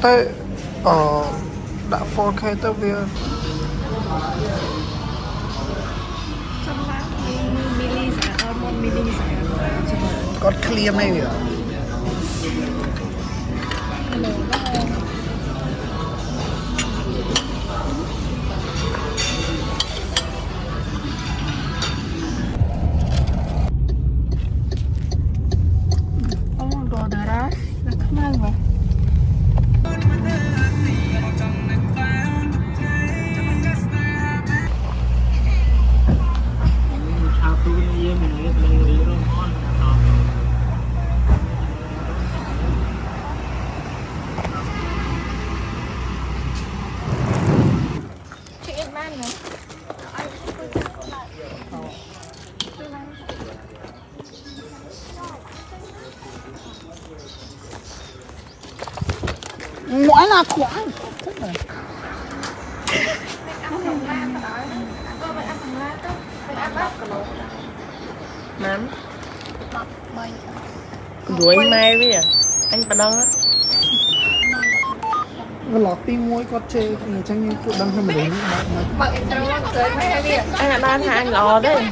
tới đã 4K tới việc có clear này vậy ngoái là khoáng Mắm đuổi mai với à anh bà đông á lọt tim muối có chê thì chẳng như phụ đăng hay mà đến anh là ba thằng anh lò đấy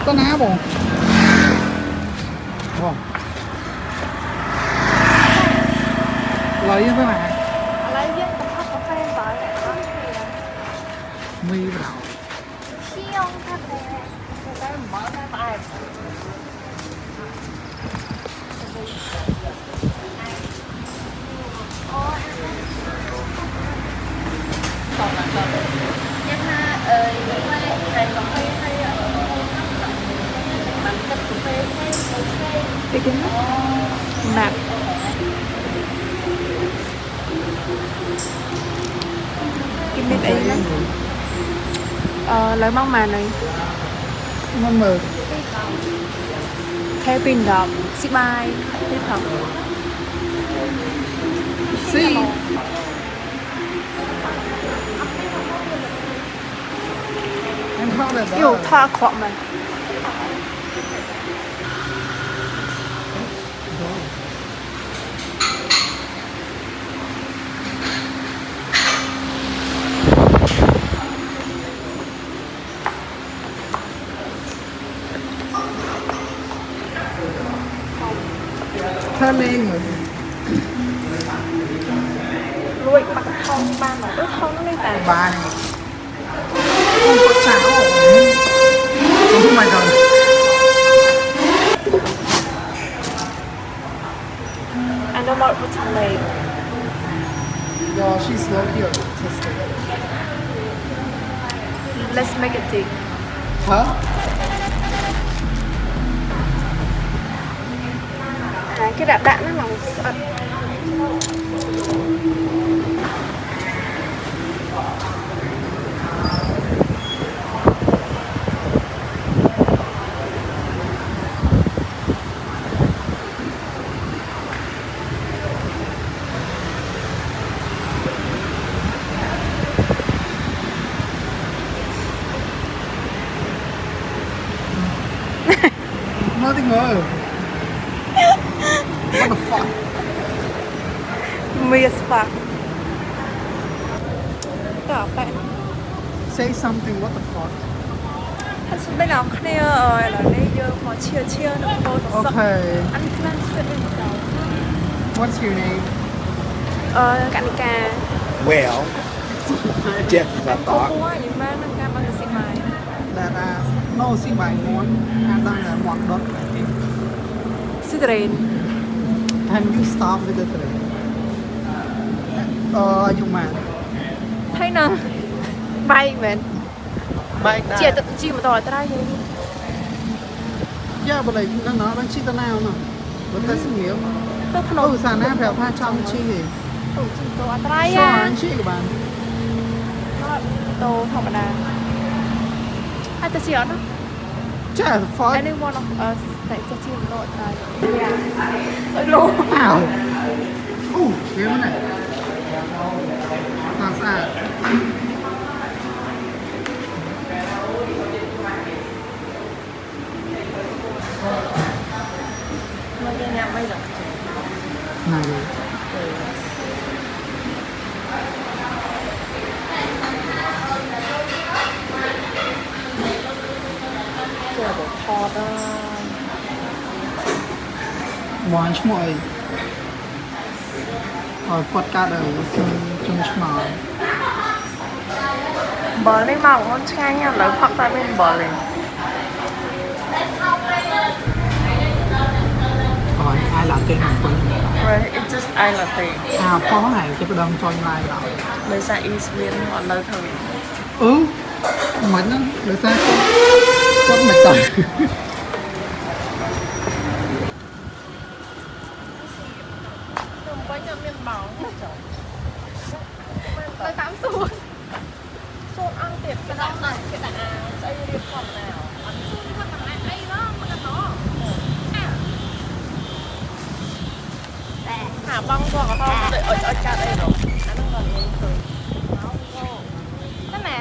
có ná bò lấy như thế này lấy với cà phê gọi là có gì mì vào siêu cà phê người ta mở ra bài cái kính nạp kim biết ấy lắm lấy mong mà này ngon mờ theo pin đọc ship mai tiếp học xí em không được yêu tha khoa mà thân em rồi lùi mặt không ba mà đứt không nó lên tàn bà này không có cháo oh my god I don't know what's her name yo she's lucky or autistic let's make it tea hả cái đạn đạn nó lòng sợ nothing more what the fuck Miss fuck tỏ bạn say something what the fuck thật sự bên nào kia rồi là đây giờ có chia được cô thật sợ okay ăn plan chuyện bên đầu what's your name Kanika Well, Jeff is a cô thought. mua những mà nâng cao bằng xịn mày that no xí bài ngon ăn đang là ngoặc đốt Citrain can you stop with the train dùng mà thấy nè bay mình bài chia tự chi mà tỏi tay vậy yeah but like nó đang chi tao nào nè vẫn ta xin hiểu tôi không ừ sản em phải pha trong chi gì chi tỏi tay so à anh chi của bạn tôi không phải là ai ta chia nó chả phó any one of us tại ta chia tỏi tay yeah luôn ảo Ồ, ghế này. Ta xa. Mấy cái nhà bây giờ Này rồi. chưa được thọt đó. Mónឈ្មោះអីគាត់កាត់ឲ្យជុំឆ្មោ បលនេះមកហ្នឹងឆ្ងាញ់ណាស់ឥឡូវផឹកតែមានបលទេ rồi ai làm tên hàng quân Right it's just I latte à có này cái đâm cho ai làm ដោយសារ East មានអត់នៅធ្វើ mình nó được sao có mệt rồi ខ្ញុំបាញ់អត់មានបងចុះទៅតាមសួនសួនអង្គទៀតទៅដល់ទៅគេដាក់ស្អីរៀបចំណាអត់សួនមកកន្លែងអីឡមកកណ្ដោតែហាបងគាត់ក៏ទៅអុចកាត់អីទៅអាហ្នឹងក៏មានឃើញតែម៉ែ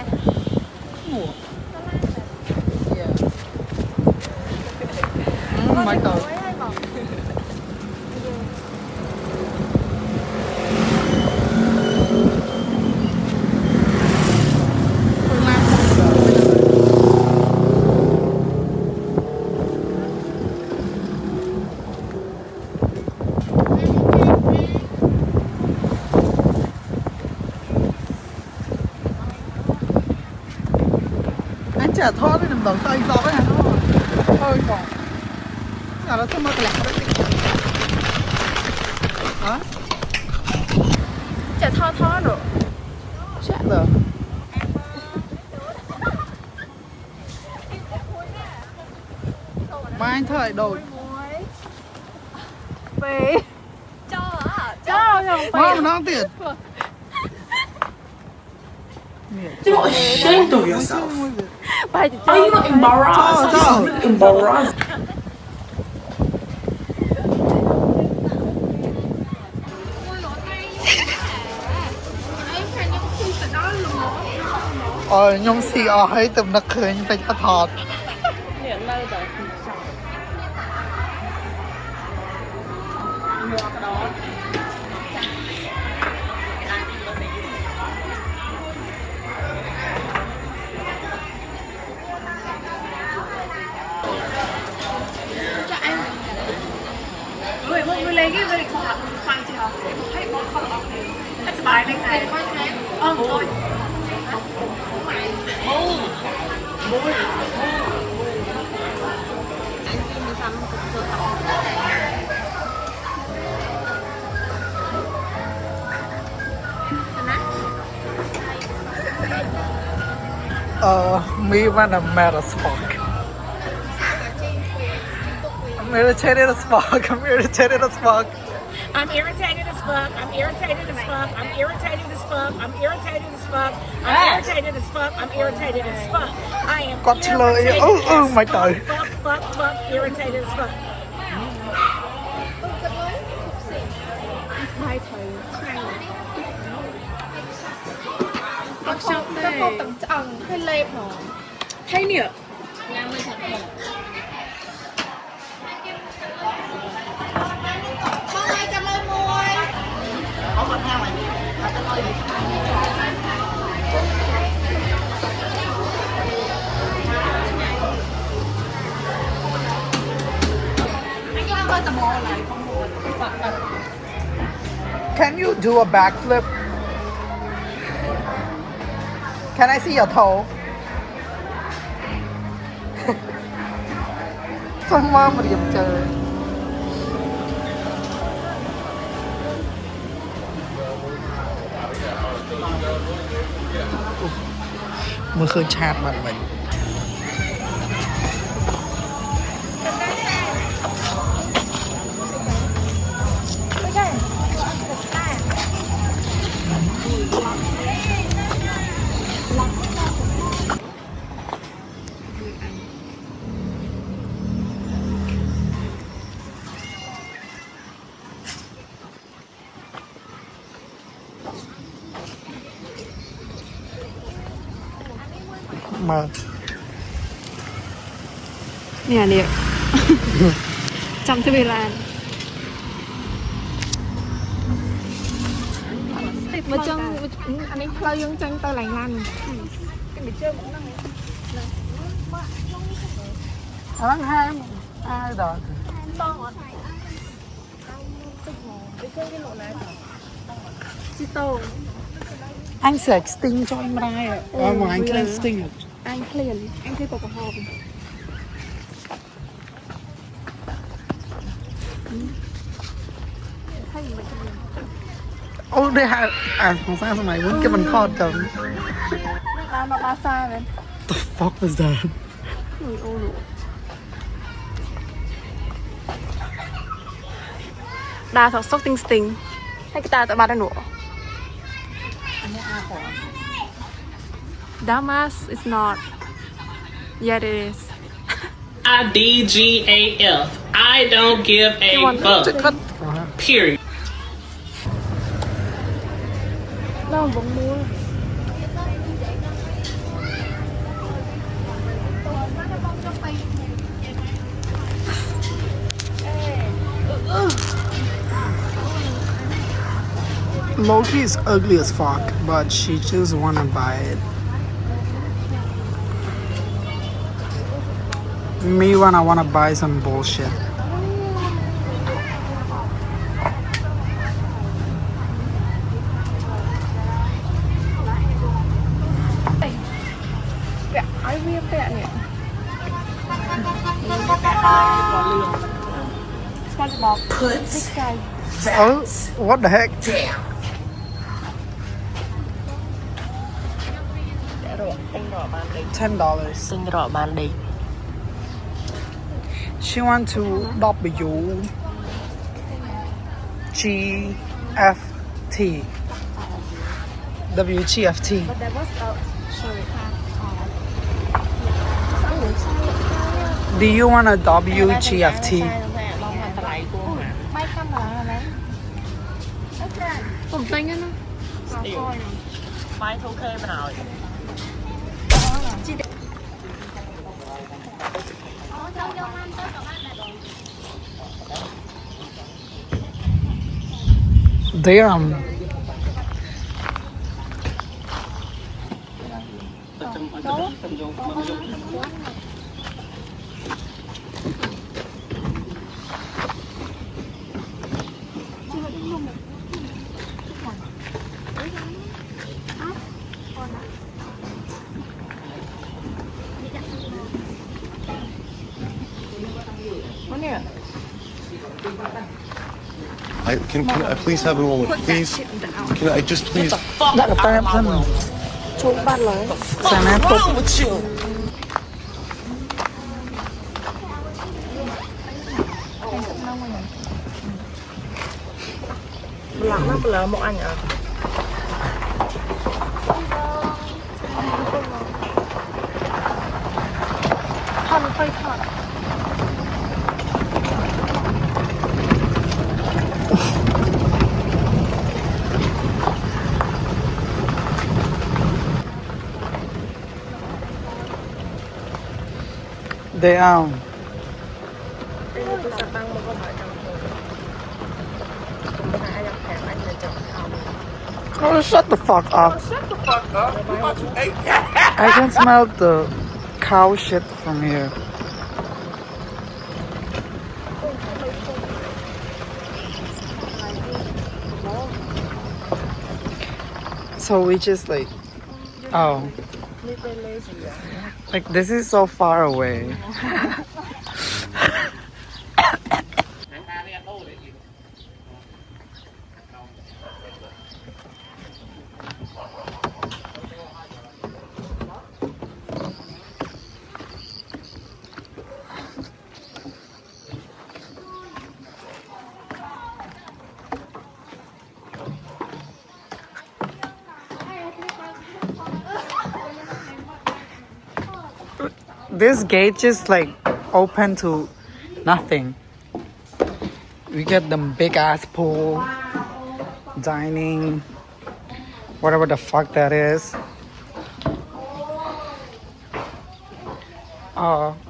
mấy tờ anh chả thoát đi nằm đầu xoay gió ấy hả hơi còn chả nó xong mà cái lẹt đấy hả ចេះថតថតនោះ chết rồi mai anh thời đổi ពេលចោចោខ្ញុំ Mom, nó tiền. You're ashamed of yourself. បាយទៅ Are you not embarrassed? Stop. You look embarrassed. Nhung xì ấy tụm đặc khởi phải cho thọt. នេះនៅតែពីចោមកដល់ Ui, một người lấy cái về khoan chị hả? Để một thấy một con ọc này. Hết bài lên này. Thôi. Me when I'm mad as fuck. I'm irritated as fuck. I'm irritated as fuck. I'm irritated as fuck. I'm irritated as fuck. I'm irritated as fuck. I'm irritated as fuck. I'm irritated as fuck. I'm irritated as fuck. I am Got to learn. irritated as my fuck. God. Fuck. Irritated as fuck. Con chọc đây. Con tầm chồng hay lẹp nó. Hay nè. Can you do a backflip? Can I see your toe? Someone mà điểm chơi. Mới khơi chat bạn mình. មើល នេះនេះ ចាំធ្វើឡានមកចឹងអានេះផ្លូវយើងចេញទៅឡើងឡាន ហ្នឹងហាមអាយដល់ ជីតូ អញស្រែកស្ទីងចុយម្ដាយអើមកអញក្លែងស្ទីង អញឃ្លានអញធ្វើប្រហោប អូនេះហៅអាក្នុងសាសម័យមុនគេមិនថតចឹង ដល់មកបាសាមែន The fuck was that អូលោកដាថតសុកទីងស្ទីងហើយគេតាទៅបាត់ហើយនោះ Damas is not yet it is IDGAF. I don't give a fuck. Period. ដល់បងមួយ Loki is ugly as fuck, but she just wanna buy it. Me when I wanna buy some bullshit. I will pay it. SpongeBob. Put This guy. Oh, what the heck? down. $10. ទិញរកបានដេក She want to WGFT. WGFT. But that was sorry. Do you want a WGFT? ไม่ทำหรอนะผมเต้นกันนะ ไฟโอเคมาหน่อย Damn. Can I please have a moment? Please. Can I just please? Đặt ở tay em thân rồi. Chụp bắt lấy. Sao nè tục. lắm lắm là một anh à. Thân phây thật. Damn. Oh, shut the fuck up. Shut the fuck up. You about to eat? I can smell the cow shit from here. So we just like, oh, like this is so far away. This gate just like open to nothing. We get them big ass pool, dining, whatever the fuck that is.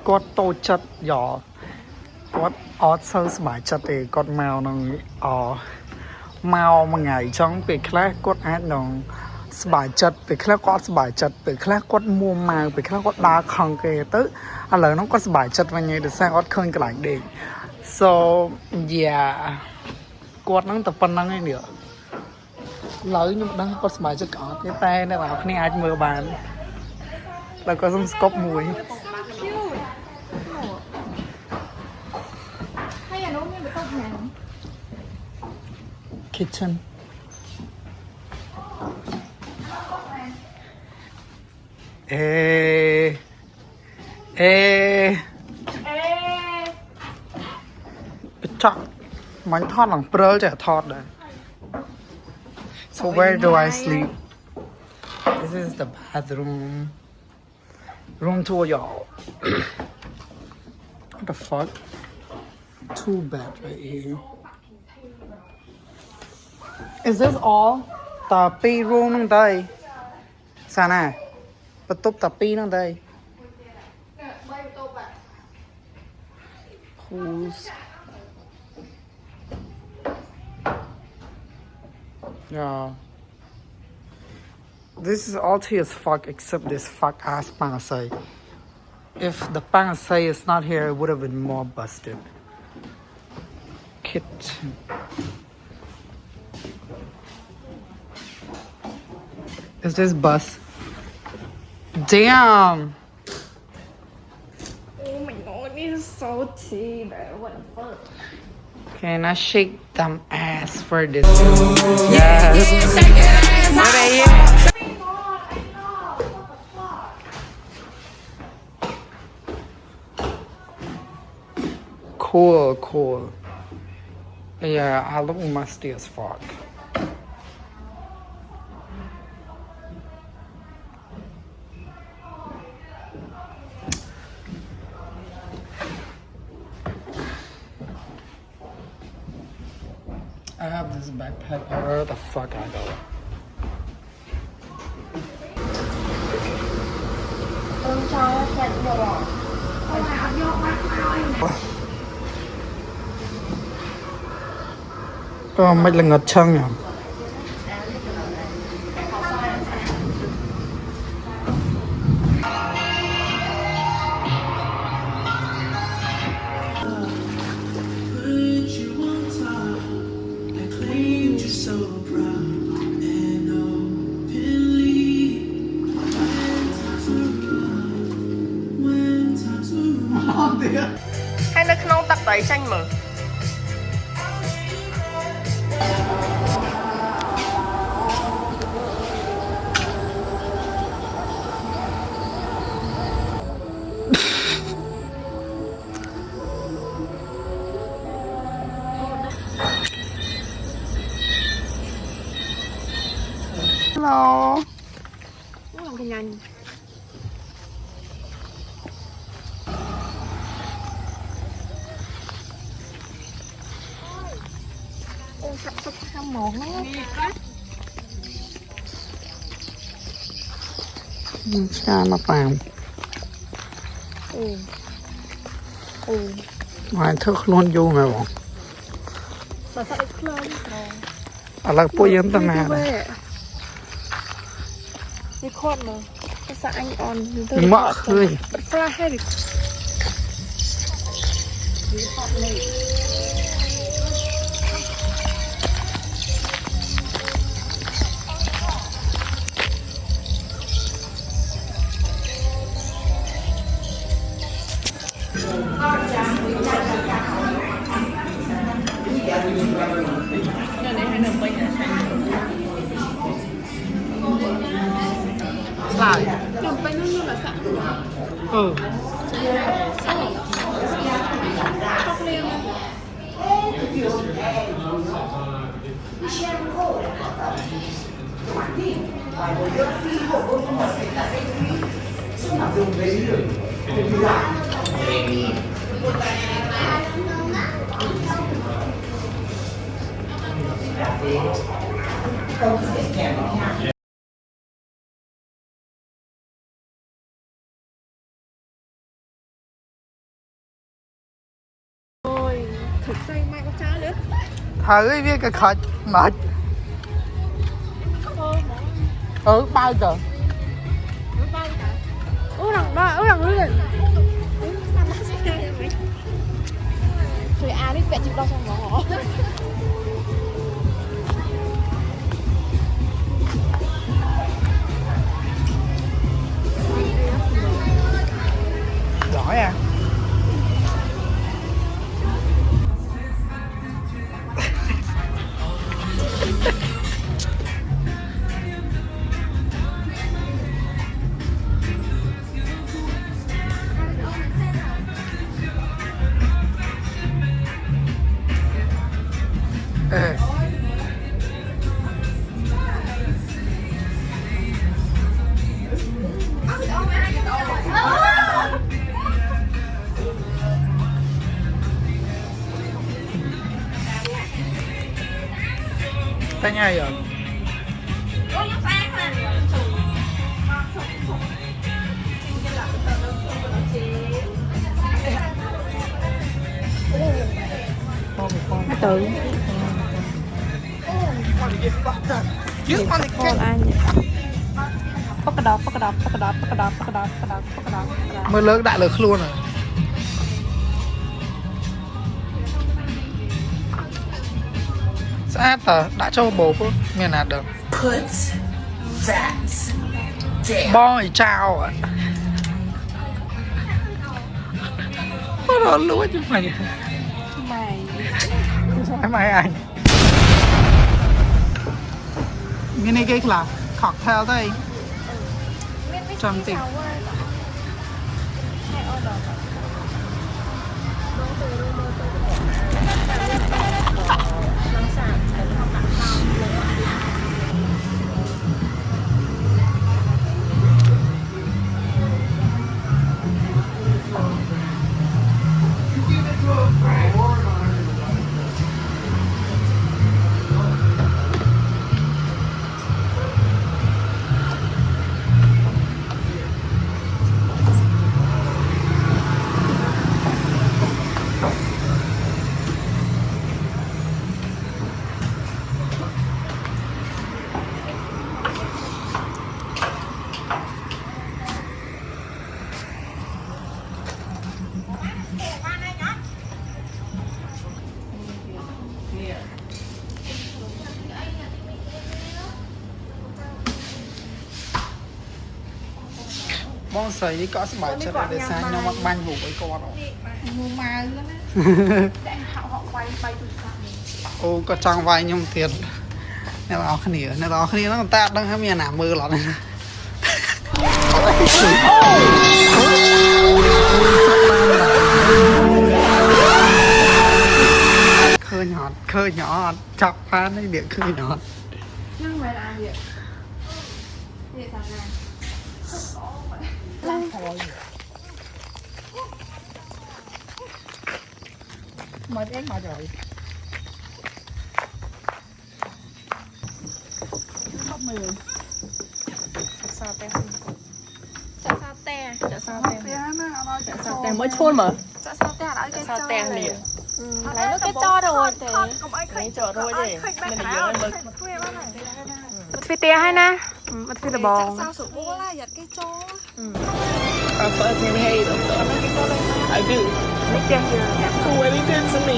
គាត់តូចចិត្តយ៉គាត់អត់សូវសប្បាយចិត្តទេគាត់មកនឹងមកមួយថ្ងៃអញ្ចឹងពេលខ្លះគាត់អាចនឹងសប្បាយចិត្តពេលខ្លះគាត់អត់សប្បាយចិត្តពេលខ្លះគាត់មួម៉ៅពេលខ្លះគាត់ដើរខឹងគេទៅឥឡូវហ្នឹងគាត់សប្បាយចិត្តវិញឯងដោយសារអត់ឃើញកន្លែងដេក so yeah គាត់ហ្នឹងតែប៉ុណ្្នឹងឯងនេះឡើយខ្ញុំមិនដឹងគាត់សប្បាយចិត្តក៏អត់ទេតែអ្នកនរគ្នាអាចមើលបានแล้วก็សំស្កប់មួយ Hay là nấu nguyên với cơm hàn kitchen chắc mình thoát lòng prơ chả thoát đấy so where do I sleep this is the bathroom room tour y'all what the fuck two bed right here is this all the pi room nang đây sao nè bắt túp tập pi nang đây who's yeah this is alty as fuck except this fuck ass pangasay if the pangasay is not here it would have been more busted kitchen is this bus damn Oh my god, this is so tea, bro. What the fuck? can I shake them ass for this yes what are you cool yeah I look musty as fuck I have this backpack where the fuck I go mấy lần ngật chân à Hay nó không tập tới tranh mở. hello Làm cái nhanh. Sắp ham món cha mà tạm ngoài thức luôn vô mà bọn mà sao ít lên ở lại bôi yếm tao nè đi con mà sao anh on mỡ khơi fly hay lại Đừng bay nó như là sẵn ừ Khóc liêu thực tay mai có cháo nữa thử biết cái khởi mệt bao giờ uống rằng luôn rồi à biết vẹn chụp đau xong nó giỏi à tay ngay rồi tự trước con con anh bắt cái đọc mới lớn đại lực luôn rồi sát tờ đã cho bố miền nào được boy chào ạ nó lúa chứ mày mày anh cái này cái là cocktail đây trăm tỷ bong sấy có sự bảo chất để sang nhau mặc banh vụ với con đó ô có trong vai nhung tiền này là khăn nỉa này là khăn nỉa nó còn tạt đang hâm nhà nả mưa lắm này khơi nhọt chọc phá đấy điện khơi nhọt nhưng mà làm gì vậy sao mời em mà rồi bắt mười sao te sao te mới chôn mà sao te liền lấy nó cái cho rồi thì lấy cho rồi đi mình giờ mình một phi te hay nè một phi là bò sao sụp bố la giật cái cho I fucking hate them. I do. lấy tiền gì So what he did to me.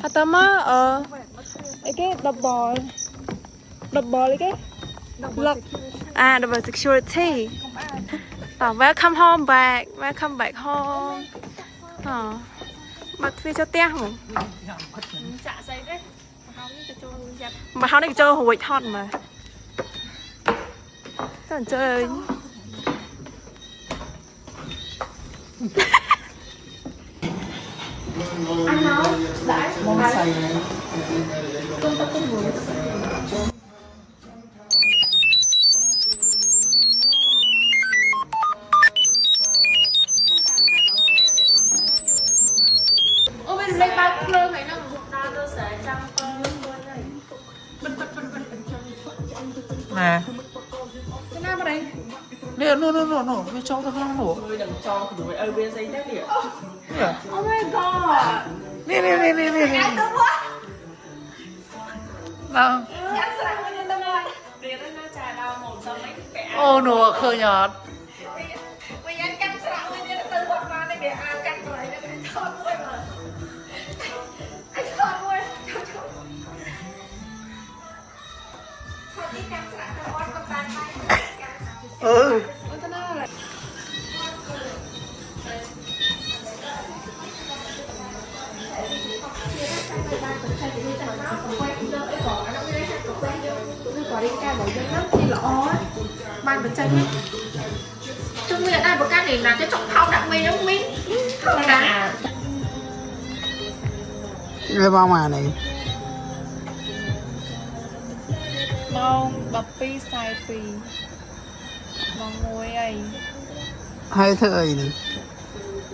Hatama cái double cái lock double security welcome home back home mặt phi cho te không mà hắn này chơi hồi thon mà còn chơi bong sấy này ô bên đây bao lơ này nó nè cái nào mà đây nè nó mới cho tao không nổ người đừng cho đuổi ở bên dây thế kìa nè oh my god nè ai tôi quá nào nhắn sang bên đây thôi để nó trà đau một xong mấy cái ô nổ khơi nhọt bây giờ cắt sang bên đây từ quạt ra đây để ăn cắt rồi để thon quay mà anh thon quay thon đi cắt sang thon quay con tay ừ có đi ca bảo dân lắm thì lọ á ban được chân ấy chúng mình ăn một cái này là cái trọng thau đặc biệt không mình không là cái bao mà này mong bắp pi sai pi mong ngồi ấy hai thứ ấy này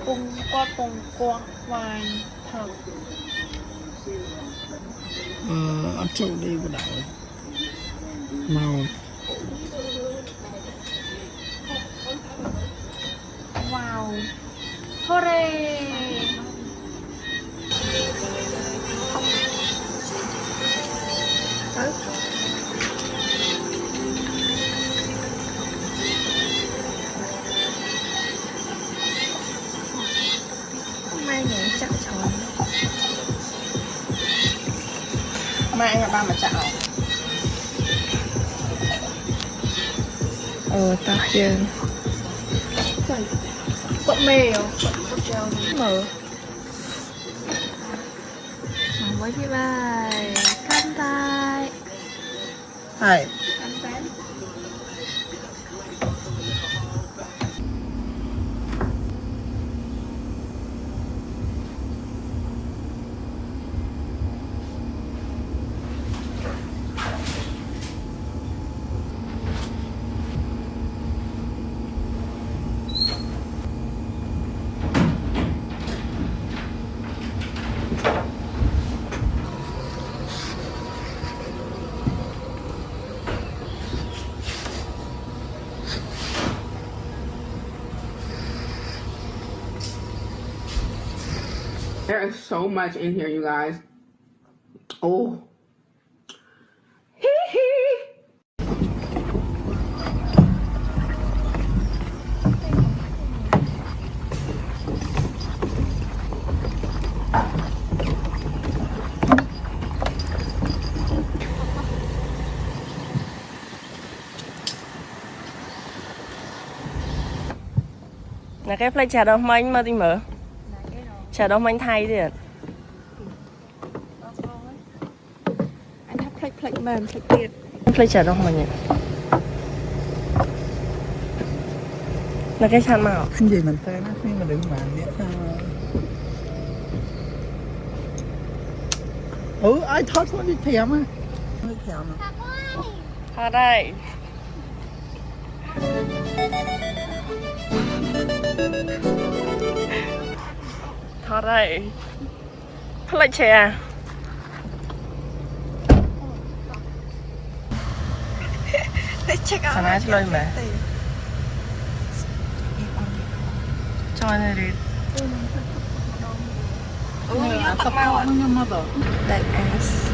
bung qua vài thật ăn trộn đi của đảo màu wow hooray mai nhảy chậm chóng mai nhà ba mà chạo tao hiền quận mê không quận treo mở với chị bài cam tay hai cam tay There is so much in here, you guys. Oh. Hee hee. Là cái plate trà đậu manh mà tinh mở trà đậu manh thay thì anh thắp plate mềm plate tiệt plate trà đậu manh là cái chăn màu cái gì mình tên á nhưng mà đừng mà biết ai thoát con đi thèm á hơi thèm à Thôi đây Thôi đây plate trà check out Sana chơi mà cho anh đi tập màu nhưng mà đó that ass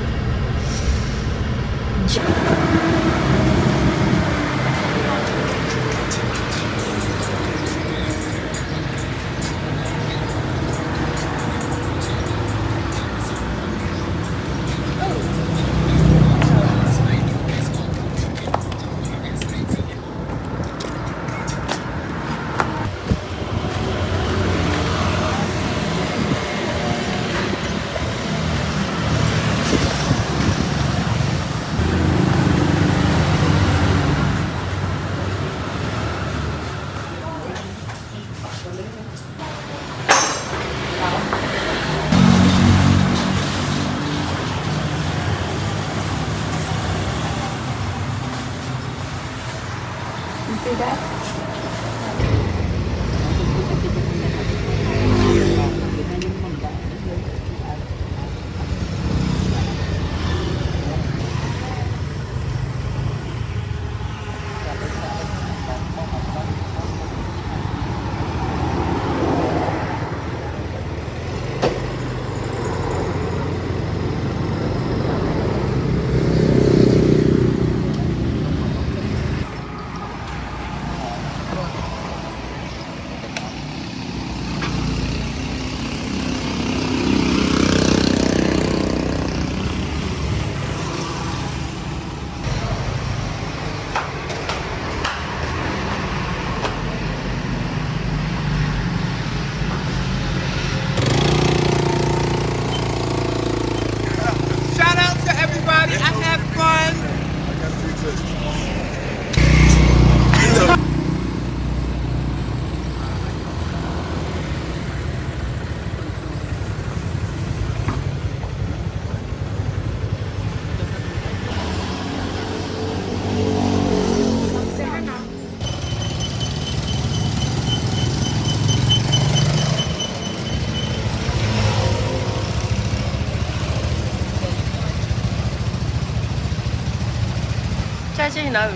chi nữa.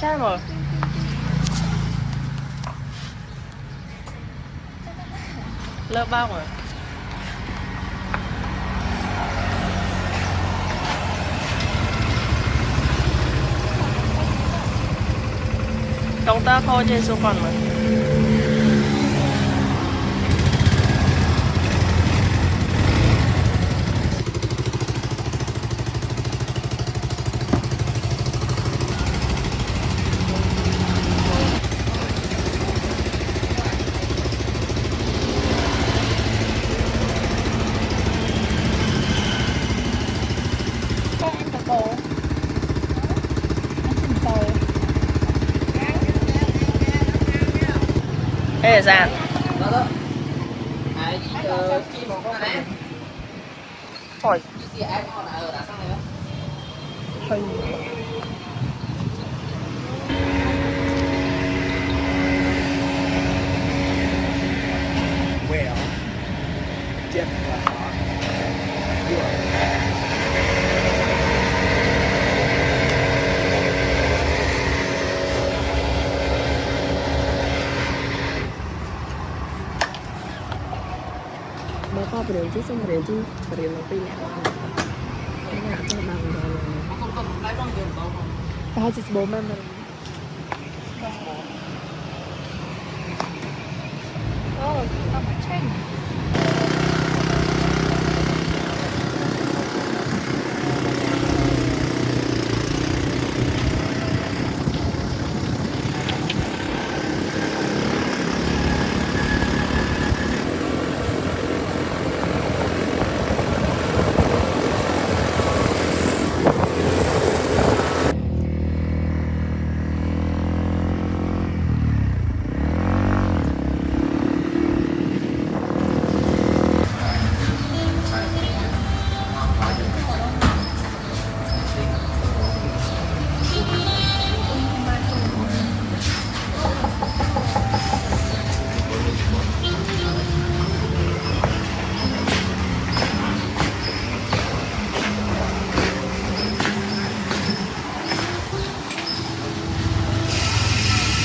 Sao mà lớp bao rồi. Công ta thôi trên số phận mà. Ê Giang. Thôi. Well, Jeff is a hot. Mà có bền chứ xong bền chứ bền nó pin nè. Cái này cho bằng rồi. Tao chỉ bố mẹ mình. Oh, on my train.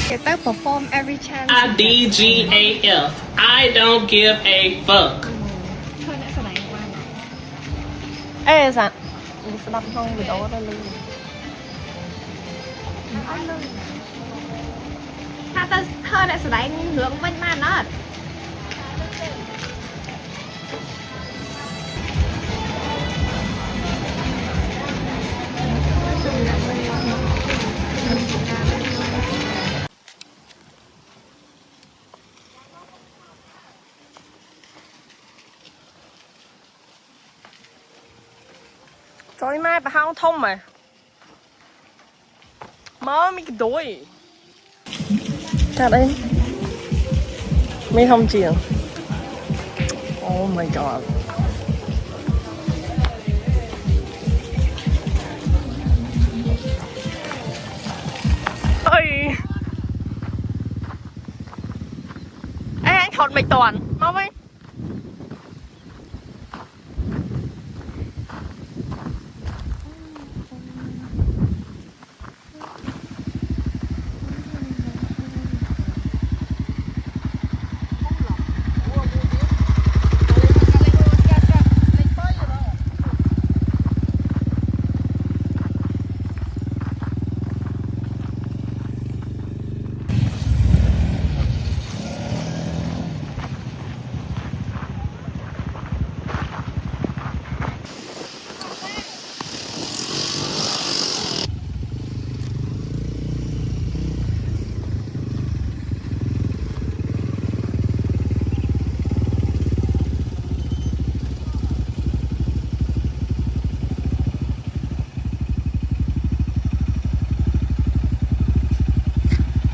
Get that perform every chance. IDGAF. I don't give a fuck. Thôi nãy sao đánh qua này. Ê Giang. Mình sẽ đập không vì đó ra lưng. Ta thôi nãy sao đánh hướng bên mà nó. Trời mai bà không thông mà. Má mấy cái đuôi. Chặt đi. Mấy không chịu. Oh my god. Ôi. Ê anh thọt mày toàn. Mau với.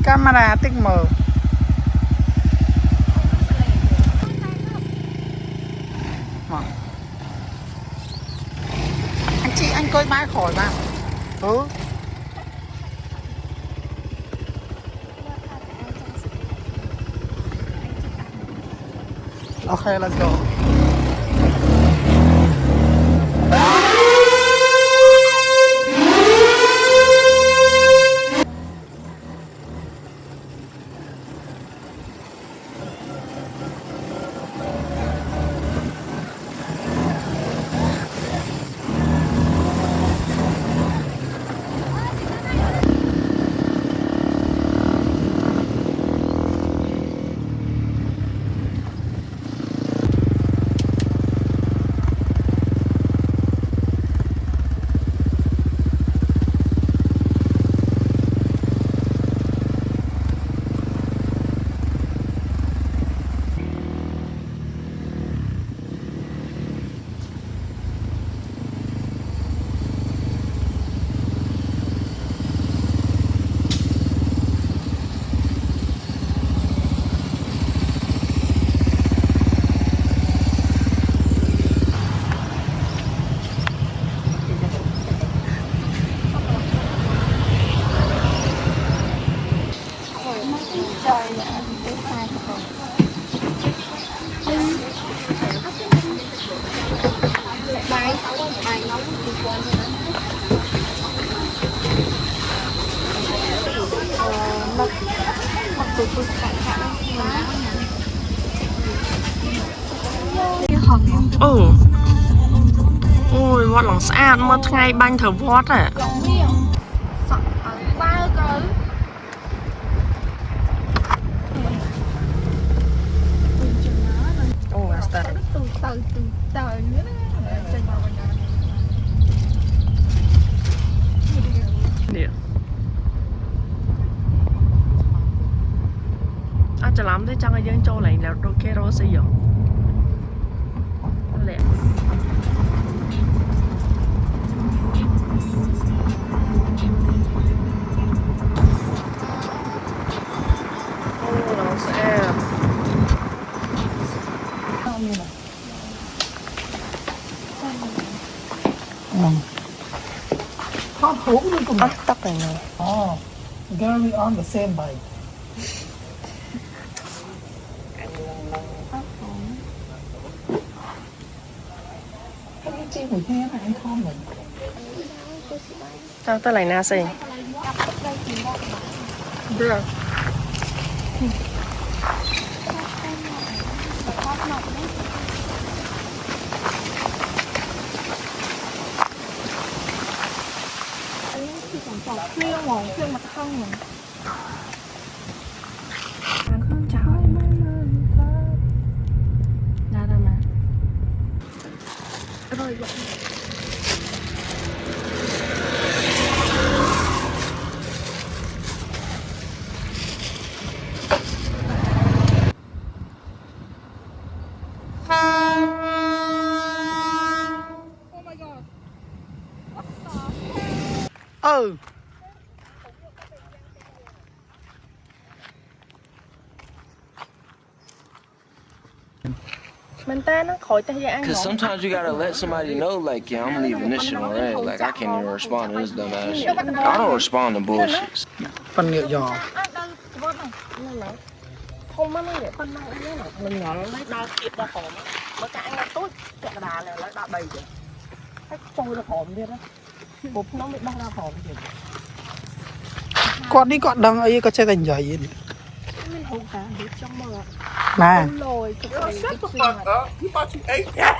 Camera tích mờ. Anh chị anh coi bãi khỏi mà. Ừ. Okay, let's go. Ồ. Ôi, vót lòng xa mất ngay banh thở vót à. Ba cỡ. Ồ, basta. Từ nữa đó. Điện. Chắc lắm thế chắc là dân châu này là đôi kia đó sẽ dọn. Lẹ. Nó sẽ Hot hố luôn cùng. tóc này nè. Oh, girl, we on the same bike. Cái chi của thế là anh Tom mình. Sao tới lại na xì. Được. Phiêu mòn, phiêu mặt không rồi. Ra đâu mà. Rồi vậy. Ừ. Mình ta nó khỏi ta ra ăn. Because sometimes you gotta let somebody know, like, yeah, I'm leaving this shit on red. Like, I can't even respond to this dumb ass shit. I don't respond to bullshit. Phần nhựa giò. Không có nói vậy phân năng ấy là mình nhỏ lấy đo kịp đo hòm á. Mới cả anh tốt kẹt đà này lấy đo đầy vậy. Cách trôi đo hòm đi đó. Bụp nó mới đo hòm gì. Con đi con đằng ấy có chơi thành giấy gì. Mình không cả được trong mơ. Nè. Lồi chụp Girl, shut the fuck up. You thought you ate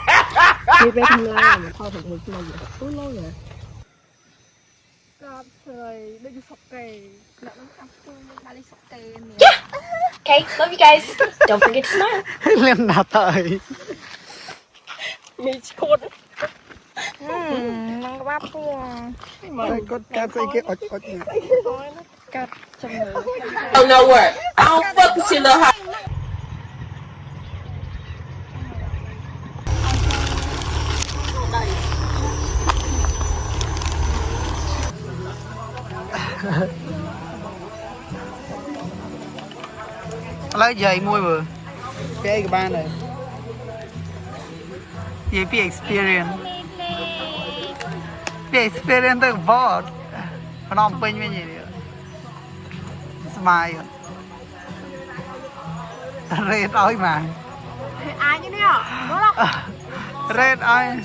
Đi về thằng lai mà thôi thằng người này vậy. Tối lâu rồi. Cọp trời, đừng sọc kề. Lỡ nó cặp phương, ba đi sọc kề nè. Okay, love you guys. Don't forget to smile. Lên nào tới. Mì chốt. Năng bắp luôn. Đây con cá dây kia ột ột nè. Cắt trong người. Oh, no work. I don't fuck with your little house. Lấy giày mua vừa. Cái ba này. VIP experience. VIP experience tới vót. Phnom Penh với gì vậy? Smile. Rê tối mà. ai như thế nào? Đúng không? Red ai